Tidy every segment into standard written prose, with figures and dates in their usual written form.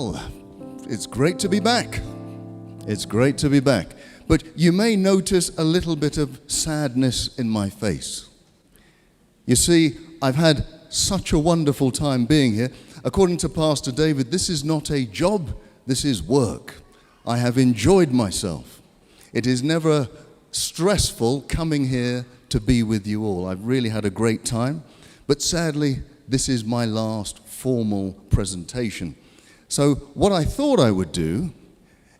Well, it's great to be back. It's great to be back. But you may notice a little bit of sadness in my face. You see, I've had such a wonderful time being here. According to Pastor David, this is not a job, this is work. I have enjoyed myself. It is never stressful coming here to be with you all. I've really had a great time. But sadly, this is my last formal presentation. So what I thought I would do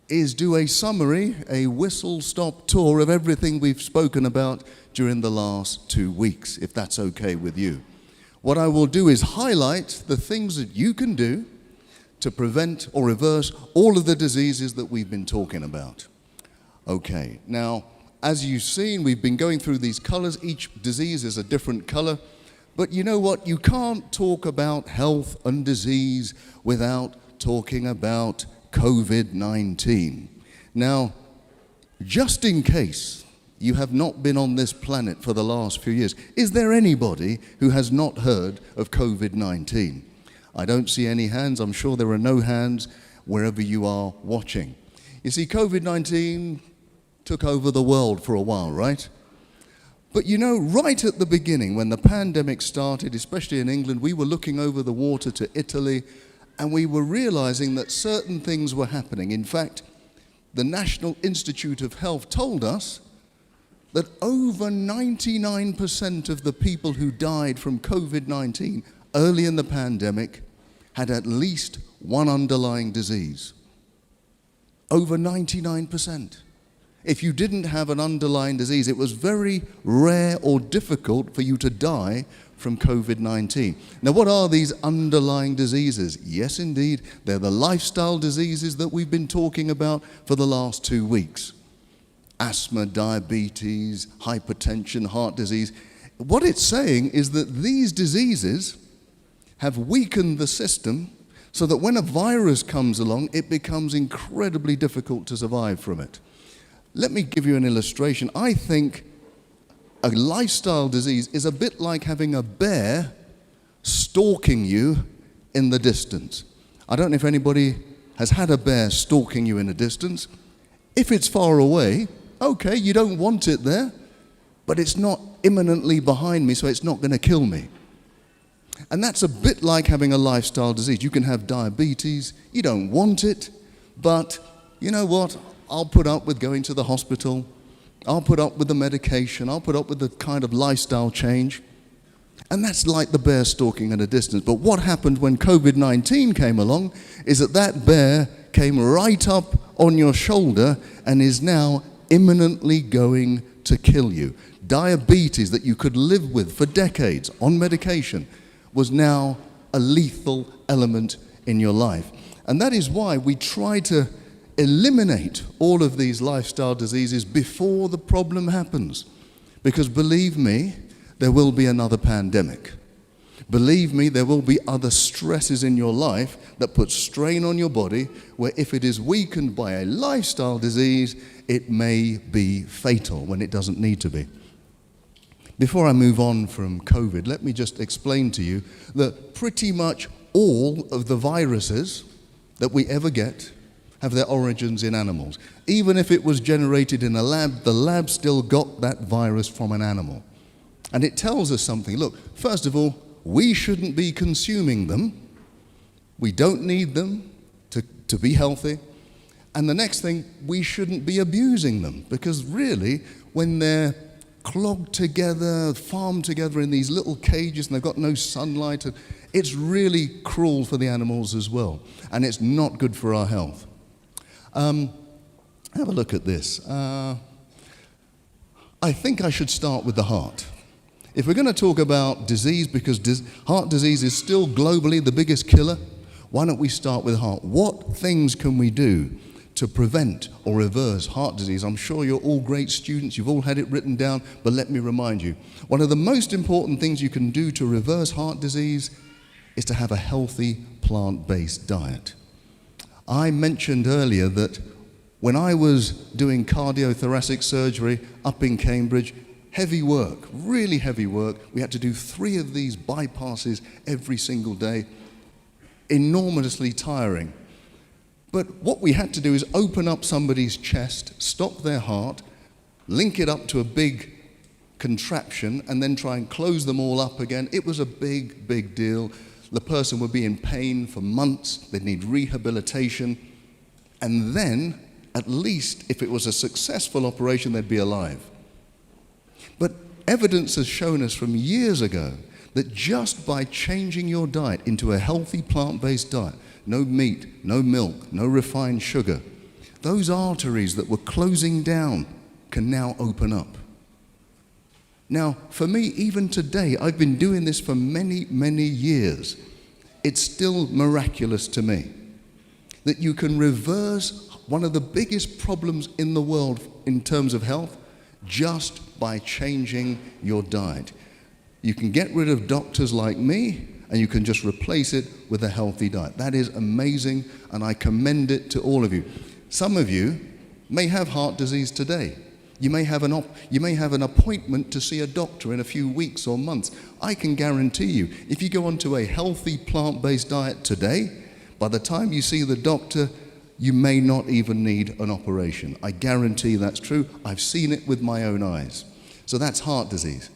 is do a summary, a whistle-stop tour of everything we've spoken about during the last 2 weeks, if that's okay with you. What I will do is highlight the things that you can do to prevent or reverse all of the diseases that we've been talking about. Okay, now, as you've seen, we've been going through these colors. Each disease is a different color. But you know what? You can't talk about health and disease without talking about COVID-19. Now, just in case you have not been on this planet for the last few years, is there anybody who has not heard of COVID-19? I don't see any hands. I'm sure there are no hands wherever you are watching. You see, COVID-19 took over the world for a while, right? But you know, right at the beginning, when the pandemic started, especially in England, we were looking over the water to Italy, and we were realizing that certain things were happening. In fact, the National Institute of Health told us that over 99% of the people who died from COVID-19 early in the pandemic had at least one underlying disease. Over 99%. If you didn't have an underlying disease, it was very rare or difficult for you to die from COVID-19. Now, what are these underlying diseases? Yes, indeed, they're the lifestyle diseases that we've been talking about for the last 2 weeks. Asthma, diabetes, hypertension, heart disease. What it's saying is that these diseases have weakened the system so that when a virus comes along, it becomes incredibly difficult to survive from it. Let me give you an illustration. I think a lifestyle disease is a bit like having a bear stalking you in the distance. I don't know if anybody has had a bear stalking you in the distance. If it's far away, okay, you don't want it there, but it's not imminently behind me, so it's not going to kill me. And that's a bit like having a lifestyle disease. You can have diabetes, you don't want it, but you know what? I'll put up with going to the hospital. I'll put up with the medication. I'll put up with the kind of lifestyle change. And that's like the bear stalking at a distance. But what happened when COVID-19 came along is that bear came right up on your shoulder and is now imminently going to kill you. Diabetes that you could live with for decades on medication was now a lethal element in your life. And that is why we try to eliminate all of these lifestyle diseases before the problem happens. Because believe me, there will be another pandemic. Believe me, there will be other stresses in your life that put strain on your body, where if it is weakened by a lifestyle disease, it may be fatal when it doesn't need to be. Before I move on from COVID, let me just explain to you that pretty much all of the viruses that we ever get have their origins in animals. Even if it was generated in a lab, the lab still got that virus from an animal. And it tells us something. Look, first of all, we shouldn't be consuming them. We don't need them to be healthy. And the next thing, we shouldn't be abusing them, because really, when they're clogged together, farmed together in these little cages and they've got no sunlight, it's really cruel for the animals as well. And it's not good for our health. Have a look at this. I think I should start with the heart. If we're going to talk about disease, because heart disease is still globally the biggest killer, why don't we start with heart? What things can we do to prevent or reverse heart disease? I'm sure you're all great students, you've all had it written down, but let me remind you. One of the most important things you can do to reverse heart disease is to have a healthy plant-based diet. I mentioned earlier that when I was doing cardiothoracic surgery up in Cambridge, heavy work, really heavy work. We had to do 3 of these bypasses every single day. Enormously tiring. But what we had to do is open up somebody's chest, stop their heart, link it up to a big contraption, and then try and close them all up again. It was a big, big deal. The person would be in pain for months. They'd need rehabilitation. And then, at least, if it was a successful operation, they'd be alive. But evidence has shown us from years ago that just by changing your diet into a healthy plant-based diet, no meat, no milk, no refined sugar, those arteries that were closing down can now open up. Now, for me, even today, I've been doing this for many, many years. It's still miraculous to me that you can reverse one of the biggest problems in the world in terms of health just by changing your diet. You can get rid of doctors like me, and you can just replace it with a healthy diet. That is amazing, and I commend it to all of you. Some of you may have heart disease today. You may have an appointment to see a doctor in a few weeks or months. I can guarantee you, if you go onto a healthy plant-based diet today, by the time you see the doctor, you may not even need an operation. I guarantee that's true. I've seen it with my own eyes. So that's heart disease.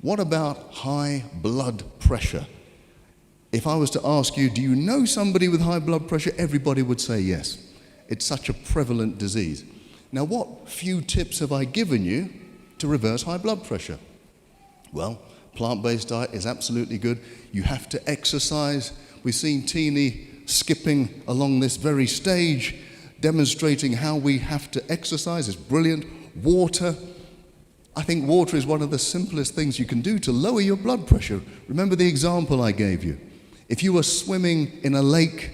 What about high blood pressure? If I was to ask you, do you know somebody with high blood pressure? Everybody would say yes. It's such a prevalent disease. Now, what few tips have I given you to reverse high blood pressure? Well, plant-based diet is absolutely good. You have to exercise. We've seen Teeny skipping along this very stage, demonstrating how we have to exercise. It's brilliant. Water. I think water is one of the simplest things you can do to lower your blood pressure. Remember the example I gave you. If you were swimming in a lake,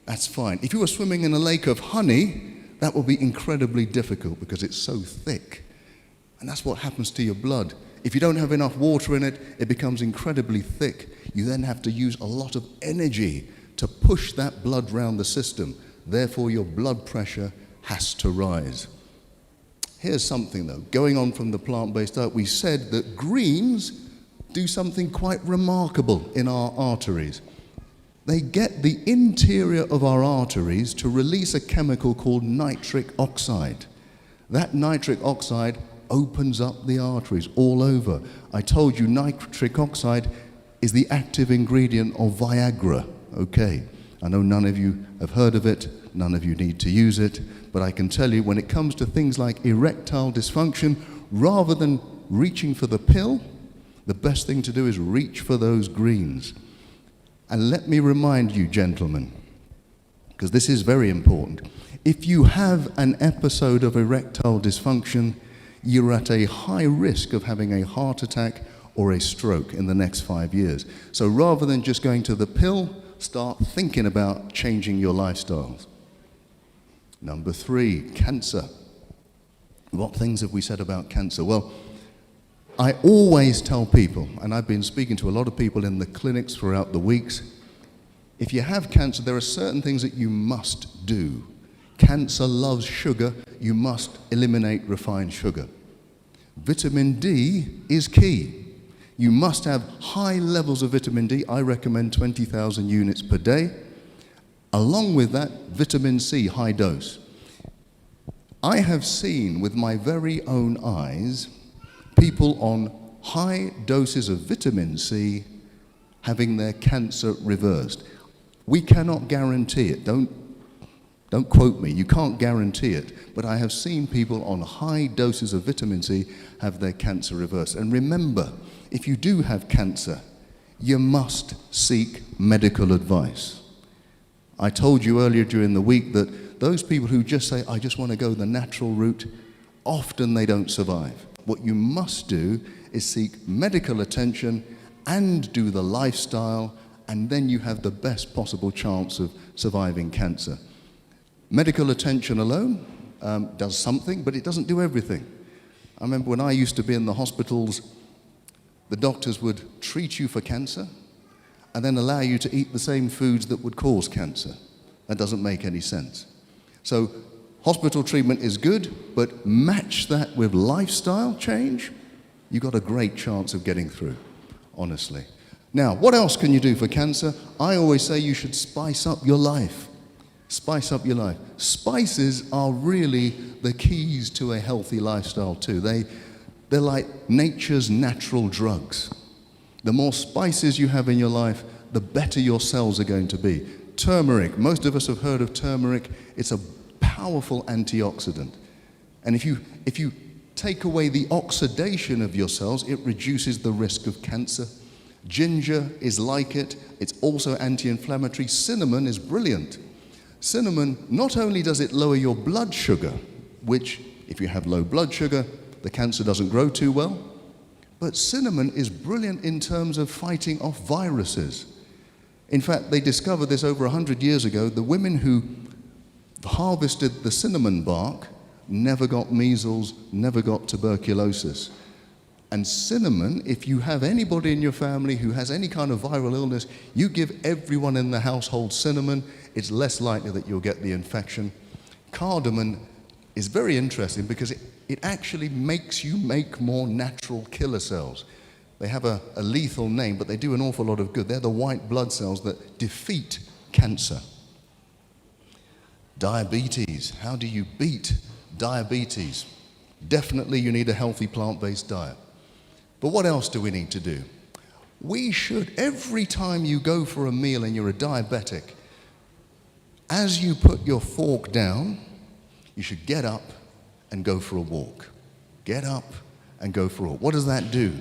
that's fine. If you were swimming in a lake of honey, that will be incredibly difficult because it's so thick. And that's what happens to your blood. If you don't have enough water in it, it becomes incredibly thick. You then have to use a lot of energy to push that blood round the system. Therefore, your blood pressure has to rise. Here's something though, going on from the plant-based diet, we said that greens do something quite remarkable in our arteries. They get the interior of our arteries to release a chemical called nitric oxide. That nitric oxide opens up the arteries all over. I told you nitric oxide is the active ingredient of Viagra. Okay, I know none of you have heard of it, none of you need to use it, but I can tell you when it comes to things like erectile dysfunction, rather than reaching for the pill, the best thing to do is reach for those greens. And let me remind you, gentlemen, because this is very important, if you have an episode of erectile dysfunction, you're at a high risk of having a heart attack or a stroke in the next 5 years. So rather than just going to the pill, start thinking about changing your lifestyles. Number 3, cancer. What things have we said about cancer? Well, I always tell people, and I've been speaking to a lot of people in the clinics throughout the weeks, if you have cancer, there are certain things that you must do. Cancer loves sugar. You must eliminate refined sugar. Vitamin D is key. You must have high levels of vitamin D. I recommend 20,000 units per day. Along with that, vitamin C, high dose. I have seen with my very own eyes people on high doses of vitamin C having their cancer reversed. We cannot guarantee it. Don't quote me. You can't guarantee it. But I have seen people on high doses of vitamin C have their cancer reversed. And remember, if you do have cancer, you must seek medical advice. I told you earlier during the week that those people who just say, I just want to go the natural route, often they don't survive. What you must do is seek medical attention and do the lifestyle, and then you have the best possible chance of surviving cancer. Medical attention alone does something, but it doesn't do everything. I remember when I used to be in the hospitals, the doctors would treat you for cancer and then allow you to eat the same foods that would cause cancer. That doesn't make any sense. So hospital treatment is good, but match that with lifestyle change, you've got a great chance of getting through, honestly. Now, what else can you do for cancer? I always say you should spice up your life. Spice up your life. Spices are really the keys to a healthy lifestyle too. They're like nature's natural drugs. The more spices you have in your life, the better your cells are going to be. Turmeric, most of us have heard of turmeric. It's a powerful antioxidant. And if you take away the oxidation of your cells, it reduces the risk of cancer. Ginger is like it. It's also anti-inflammatory. Cinnamon is brilliant. Cinnamon, not only does it lower your blood sugar, which if you have low blood sugar, the cancer doesn't grow too well, but cinnamon is brilliant in terms of fighting off viruses. In fact, they discovered this over 100 years ago. The women who harvested the cinnamon bark never got measles, never got tuberculosis. And cinnamon, if you have anybody in your family who has any kind of viral illness, you give everyone in the household cinnamon, it's less likely that you'll get the infection. Cardamom is very interesting because it actually makes you make more natural killer cells. They have a lethal name, but they do an awful lot of good. They're the white blood cells that defeat cancer. Diabetes. How do you beat diabetes? Definitely you need a healthy plant-based diet. But what else do we need to do? We should, every time you go for a meal and you're a diabetic, as you put your fork down, you should get up and go for a walk. Get up and go for a walk. What does that do?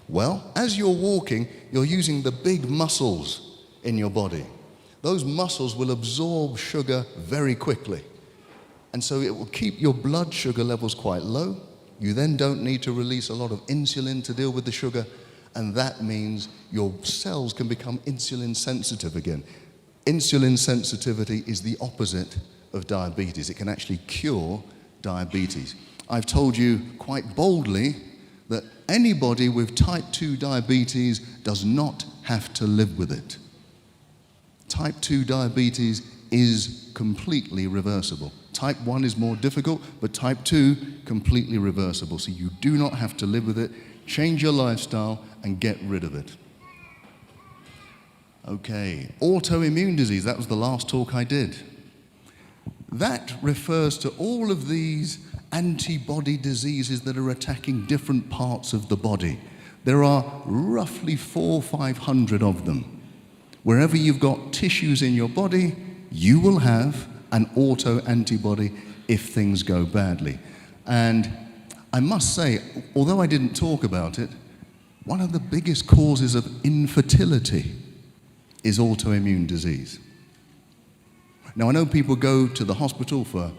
Well, as you're walking, you're using the big muscles in your body. Those muscles will absorb sugar very quickly. And so it will keep your blood sugar levels quite low. You then don't need to release a lot of insulin to deal with the sugar, and that means your cells can become insulin sensitive again. Insulin sensitivity is the opposite of diabetes. It can actually cure diabetes. I've told you quite boldly that anybody with type 2 diabetes does not have to live with it. Type 2 diabetes is completely reversible. Type 1 is more difficult, but type 2, completely reversible. So you do not have to live with it. Change your lifestyle and get rid of it. Okay, autoimmune disease, that was the last talk I did. That refers to all of these antibody diseases that are attacking different parts of the body. There are roughly 400 or 500 of them. Wherever you've got tissues in your body, you will have an auto-antibody if things go badly. And I must say, although I didn't talk about it, one of the biggest causes of infertility is autoimmune disease. Now, I know people go to the hospital for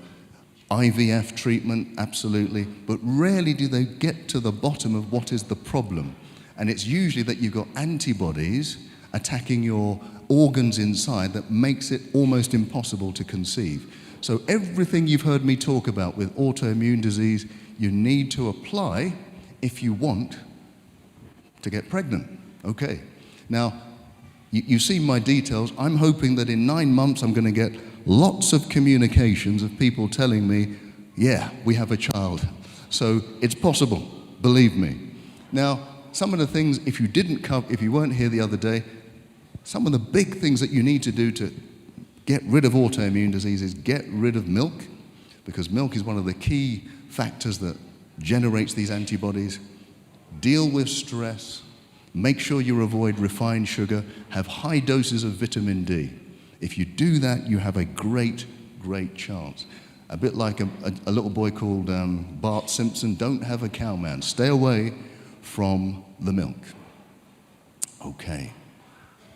IVF treatment, absolutely, but rarely do they get to the bottom of what is the problem. And it's usually that you've got antibodies attacking your organs inside that makes it almost impossible to conceive. So everything you've heard me talk about with autoimmune disease, you need to apply if you want to get pregnant. Okay. Now, you see my details. I'm hoping that in 9 months I'm going to get lots of communications of people telling me, yeah, we have a child. So it's possible, believe me. Now, some of the things, if you weren't here the other day, some of the big things that you need to do to get rid of autoimmune disease is get rid of milk, because milk is one of the key factors that generates these antibodies. Deal with stress. Make sure you avoid refined sugar. Have high doses of vitamin D. If you do that, you have a great, great chance. A bit like a little boy called Bart Simpson, don't have a cow man. Stay away from the milk. Okay.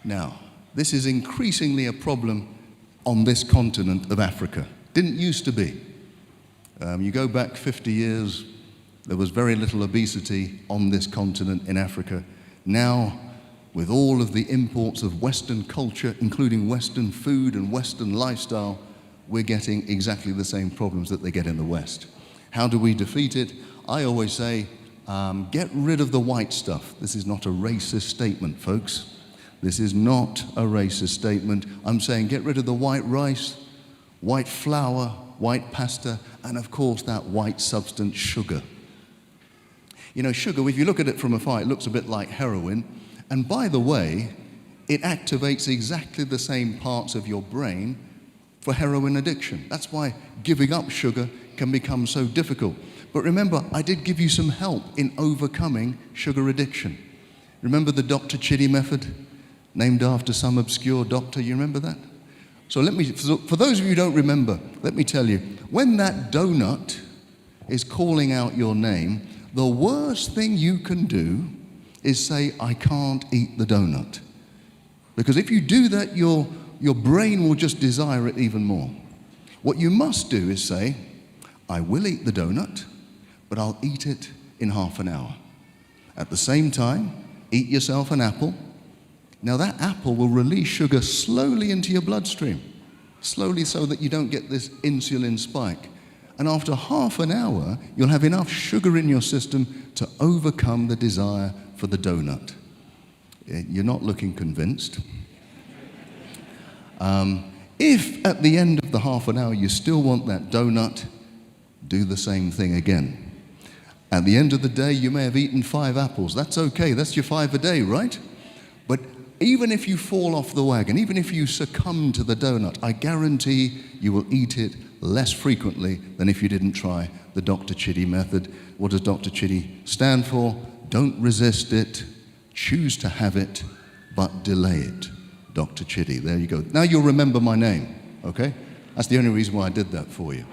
Now, this is increasingly a problem on this continent of Africa. Didn't used to be. You go back 50 years, there was very little obesity on this continent in Africa. Now, with all of the imports of Western culture, including Western food and Western lifestyle, we're getting exactly the same problems that they get in the West. How do we defeat it? I always say, get rid of the white stuff. This is not a racist statement, folks. This is not a racist statement. I'm saying get rid of the white rice, white flour, white pasta, and of course that white substance, sugar. You know, sugar, if you look at it from afar, it looks a bit like heroin. And by the way, it activates exactly the same parts of your brain for heroin addiction. That's why giving up sugar can become so difficult. But remember, I did give you some help in overcoming sugar addiction. Remember the Dr. Chidi method, named after some obscure doctor? You remember that? So for those of you who don't remember, let me tell you, when that donut is calling out your name, the worst thing you can do is say, I can't eat the donut. Because if you do that, your brain will just desire it even more. What you must do is say, I will eat the donut, but I'll eat it in half an hour. At the same time, eat yourself an apple. Now that apple will release sugar slowly into your bloodstream, slowly so that you don't get this insulin spike. And after half an hour, you'll have enough sugar in your system to overcome the desire for the donut. You're not looking convinced. If at the end of the half an hour you still want that donut, do the same thing again. At the end of the day, you may have eaten 5 apples. That's okay, that's your 5 a day, right? But even if you fall off the wagon, even if you succumb to the donut, I guarantee you will eat it less frequently than if you didn't try the Dr. Chidi method. What does Dr. Chidi stand for? Don't resist it, choose to have it, but delay it. Dr. Chidi, there you go. Now you'll remember my name, okay? That's the only reason why I did that for you.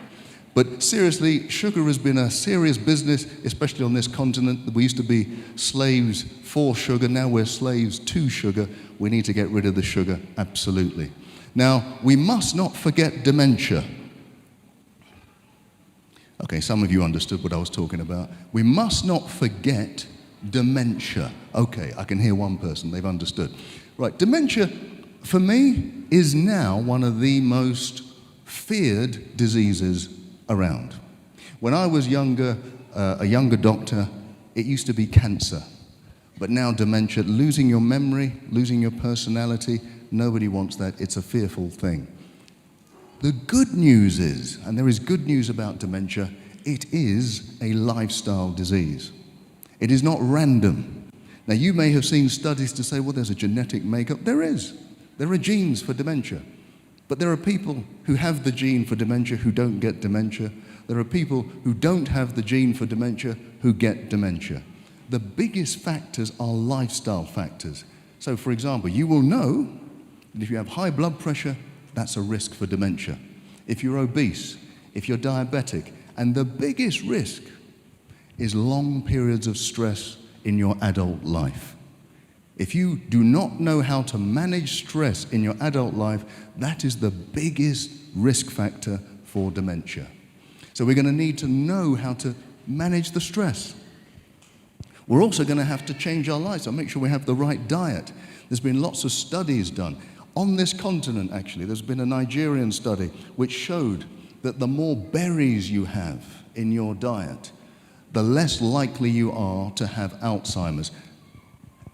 But seriously, sugar has been a serious business, especially on this continent. We used to be slaves for sugar, now we're slaves to sugar. We need to get rid of the sugar, absolutely. Now, we must not forget dementia. Okay, some of you understood what I was talking about. We must not forget dementia. Okay, I can hear one person, they've understood. Right, dementia, for me, is now one of the most feared diseases around. When I was younger, a younger doctor, it used to be cancer. But now dementia, losing your memory, losing your personality, nobody wants that. It's a fearful thing. The good news is, and there is good news about dementia, it is a lifestyle disease. It is not random. Now you may have seen studies to say, well, there's a genetic makeup. There is. There are genes for dementia. But there are people who have the gene for dementia who don't get dementia. There are people who don't have the gene for dementia who get dementia. The biggest factors are lifestyle factors. So for example, you will know that if you have high blood pressure, that's a risk for dementia. If you're obese, if you're diabetic, and the biggest risk is long periods of stress in your adult life. If you do not know how to manage stress in your adult life, that is the biggest risk factor for dementia. So we're going to need to know how to manage the stress. We're also going to have to change our lifestyle, make sure we have the right diet. There's been lots of studies done. On this continent, actually, there's been a Nigerian study which showed that the more berries you have in your diet, the less likely you are to have Alzheimer's.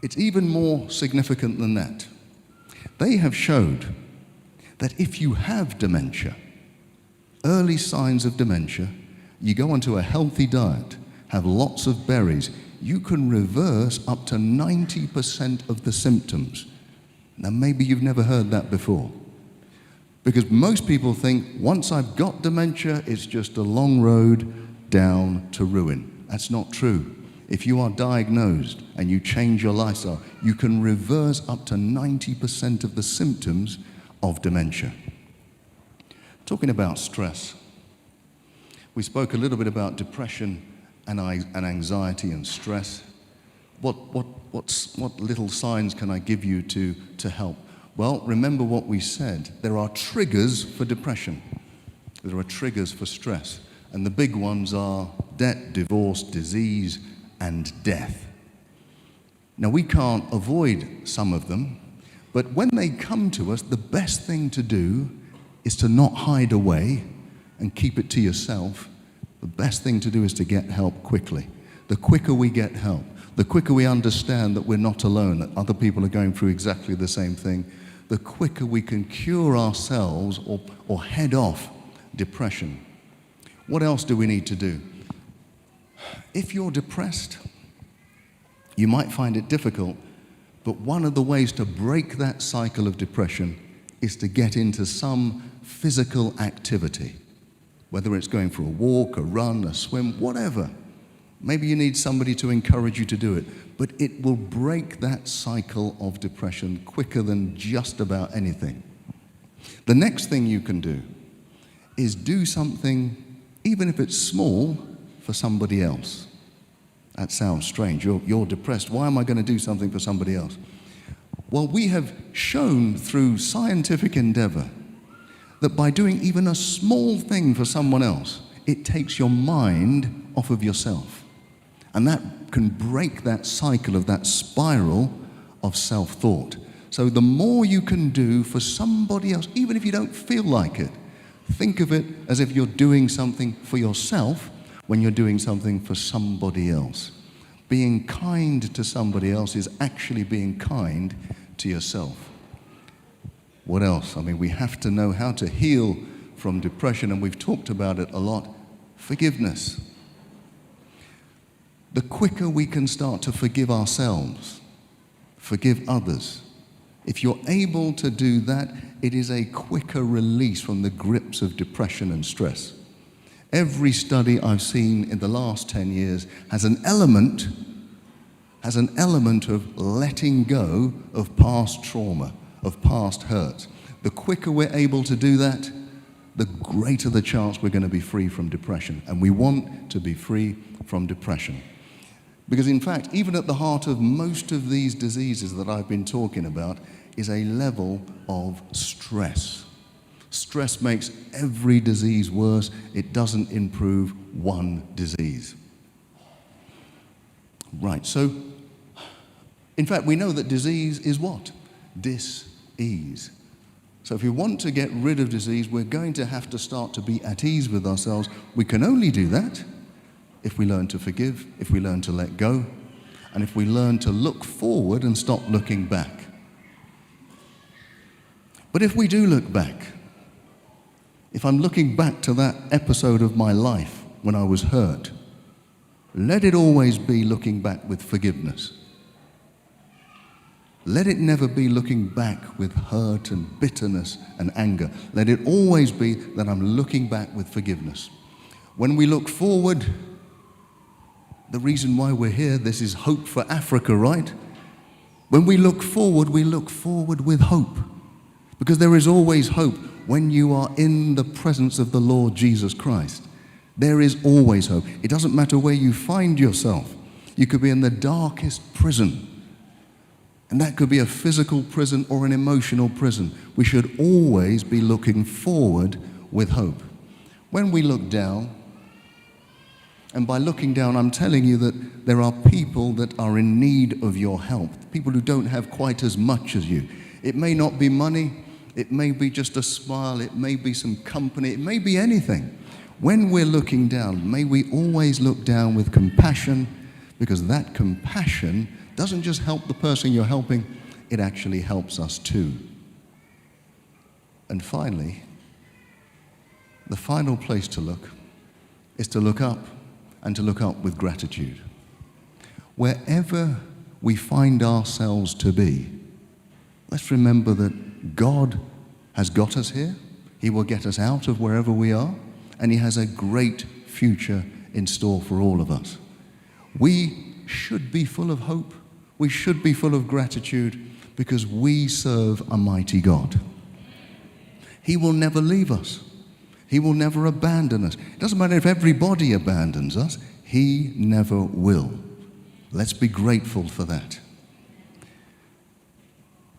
It's even more significant than that. They have showed that if you have dementia, early signs of dementia, you go onto a healthy diet, have lots of berries, you can reverse up to 90% of the symptoms. Now maybe you've never heard that before. Because most people think, once I've got dementia, it's just a long road down to ruin. That's not true. If you are diagnosed and you change your lifestyle, you can reverse up to 90% of the symptoms of dementia. Talking about stress, we spoke a little bit about depression and anxiety and stress. What little signs can I give you to help? Well, remember what we said. There are triggers for depression. There are triggers for stress. And the big ones are debt, divorce, disease, and death. Now, we can't avoid some of them, but when they come to us, the best thing to do is to not hide away and keep it to yourself. The best thing to do is to get help quickly. The quicker we get help, the quicker we understand that we're not alone, that other people are going through exactly the same thing, the quicker we can cure ourselves or head off depression. What else do we need to do? If you're depressed, you might find it difficult, but one of the ways to break that cycle of depression is to get into some physical activity, whether it's going for a walk, a run, a swim, whatever. Maybe you need somebody to encourage you to do it, but it will break that cycle of depression quicker than just about anything. The next thing you can do is do something, even if it's small, for somebody else. That sounds strange. You're depressed. Why am I going to do something for somebody else? Well, we have shown through scientific endeavor that by doing even a small thing for someone else, it takes your mind off of yourself. And that can break that cycle of that spiral of self-thought. So the more you can do for somebody else, even if you don't feel like it, think of it as if you're doing something for yourself when you're doing something for somebody else. Being kind to somebody else is actually being kind to yourself. What else? I mean, we have to know how to heal from depression, and we've talked about it a lot. Forgiveness. The quicker we can start to forgive ourselves, forgive others, if you're able to do that, it is a quicker release from the grips of depression and stress. Every study I've seen in the last 10 years has an element of letting go of past trauma, of past hurt. The quicker we're able to do that, the greater the chance we're going to be free from depression. And we want to be free from depression. Because in fact, even at the heart of most of these diseases that I've been talking about is a level of stress. Stress makes every disease worse. It doesn't improve one disease. Right, so in fact, we know that disease is what? Dis-ease. So if we want to get rid of disease, we're going to have to start to be at ease with ourselves. We can only do that if we learn to forgive, if we learn to let go, and if we learn to look forward and stop looking back. But if we do look back, if I'm looking back to that episode of my life when I was hurt, let it always be looking back with forgiveness. Let it never be looking back with hurt and bitterness and anger. Let it always be that I'm looking back with forgiveness. When we look forward, the reason why we're here, this is hope for Africa, right? When we look forward with hope. Because there is always hope when you are in the presence of the Lord Jesus Christ. There is always hope. It doesn't matter where you find yourself. You could be in the darkest prison. And that could be a physical prison or an emotional prison. We should always be looking forward with hope. When we look down, and by looking down, I'm telling you that there are people that are in need of your help, people who don't have quite as much as you. It may not be money, it may be just a smile, it may be some company, it may be anything. When we're looking down, may we always look down with compassion, because that compassion doesn't just help the person you're helping, it actually helps us too. And finally, the final place to look is to look up, and to look up with gratitude. Wherever we find ourselves to be, let's remember that God has got us here. He will get us out of wherever we are, and He has a great future in store for all of us. We should be full of hope. We should be full of gratitude because we serve a mighty God. He will never leave us. He will never abandon us. It doesn't matter if everybody abandons us. He never will. Let's be grateful for that.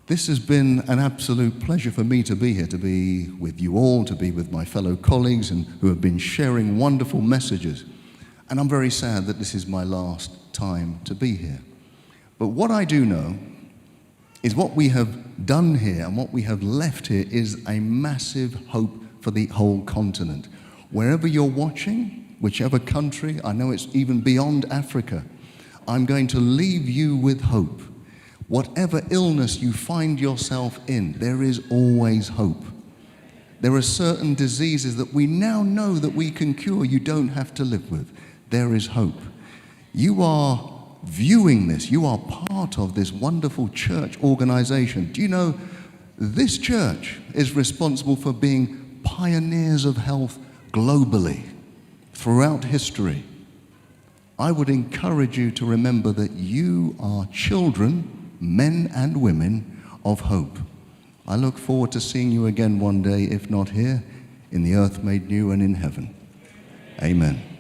This has been an absolute pleasure for me to be here, to be with you all, to be with my fellow colleagues and who have been sharing wonderful messages. And I'm very sad that this is my last time to be here. But what I do know is what we have done here and what we have left here is a massive hope for the whole continent. Wherever you're watching, whichever country, I know it's even beyond Africa, I'm going to leave you with hope. Whatever illness you find yourself in, there is always hope. There are certain diseases that we now know that we can cure, you don't have to live with. There is hope. You are viewing this, you are part of this wonderful church organization. Do you know This church is responsible for being pioneers of health globally throughout history. I would encourage you to remember that you are children, men and women, of hope. I look forward to seeing you again one day, if not here, in the earth made new and in heaven. Amen.